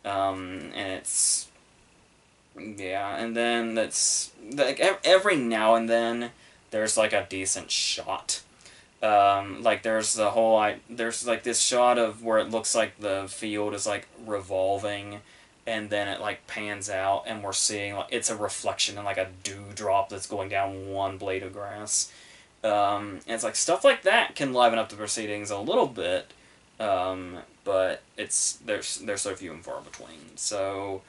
And it's... Yeah, and then that's... Like, every now and then, there's like a decent shot. Like there's the whole... There's like this shot of where it looks like the field is like revolving, and then it like pans out, and we're seeing like it's a reflection in like a dewdrop that's going down one blade of grass. And it's like stuff like that can liven up the proceedings a little bit, but they're so few and far between. So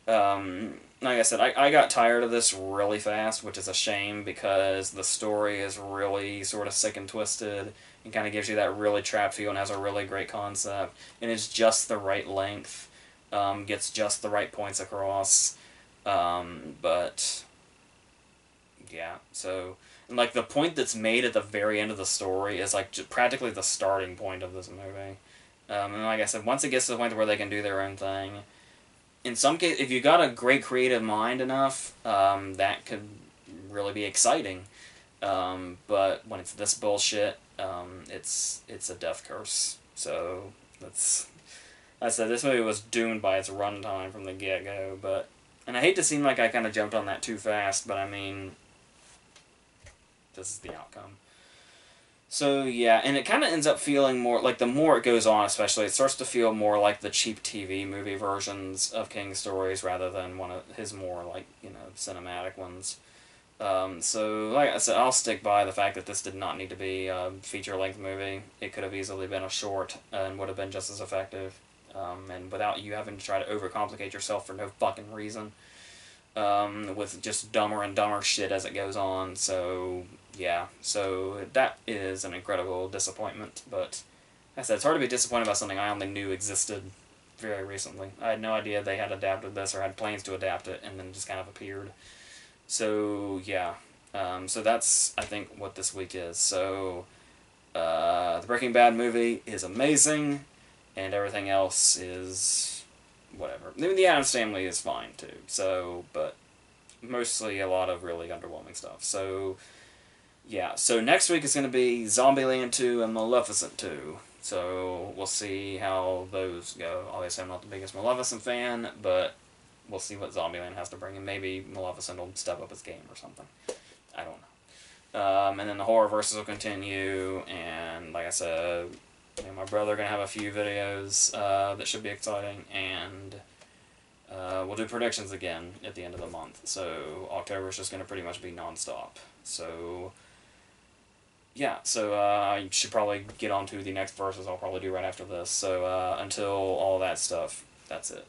Like I said, I got tired of this really fast, which is a shame because the story is really sort of sick and twisted and kind of gives you that really trapped feel and has a really great concept. And it's just the right length, gets just the right points across. But, yeah, so. And, like, the point that's made at the very end of the story is, like, practically the starting point of this movie. And like I said, once it gets to the point where they can do their own thing, in some case, if you got a great creative mind enough, that could really be exciting. But when it's this bullshit, it's a death curse. So that's I said this movie was doomed by its runtime from the get go. But and I hate to seem like I kind of jumped on that too fast, but I mean, this is the outcome. So yeah, and it kind of ends up feeling more like the more it goes on, especially it starts to feel more like the cheap TV movie versions of King's stories rather than one of his more like cinematic ones. So like I said, I'll stick by the fact that this did not need to be a feature length movie. It could have easily been a short and would have been just as effective, and without you having to try to overcomplicate yourself for no fucking reason. With just dumber and dumber shit as it goes on. So yeah, so that is an incredible disappointment. But like I said, it's hard to be disappointed about something I only knew existed very recently. I had no idea they had adapted this or had plans to adapt it, and then just kind of appeared. So yeah, so that's I think what this week is. So the Breaking Bad movie is amazing, and everything else is whatever. I mean, the Addams Family is fine too. So, but mostly a lot of really underwhelming stuff. So, yeah. So next week is going to be Zombieland 2 and Maleficent 2. So we'll see how those go. Obviously, I'm not the biggest Maleficent fan, but we'll see what Zombieland has to bring, and maybe Maleficent will step up its game or something. I don't know. And then the horror verses will continue, and like I said, me and my brother are going to have a few videos that should be exciting, and we'll do predictions again at the end of the month. So October is just going to pretty much be non-stop. So yeah, so I should probably get on to the next verses I'll probably do right after this. So until all that stuff, that's it.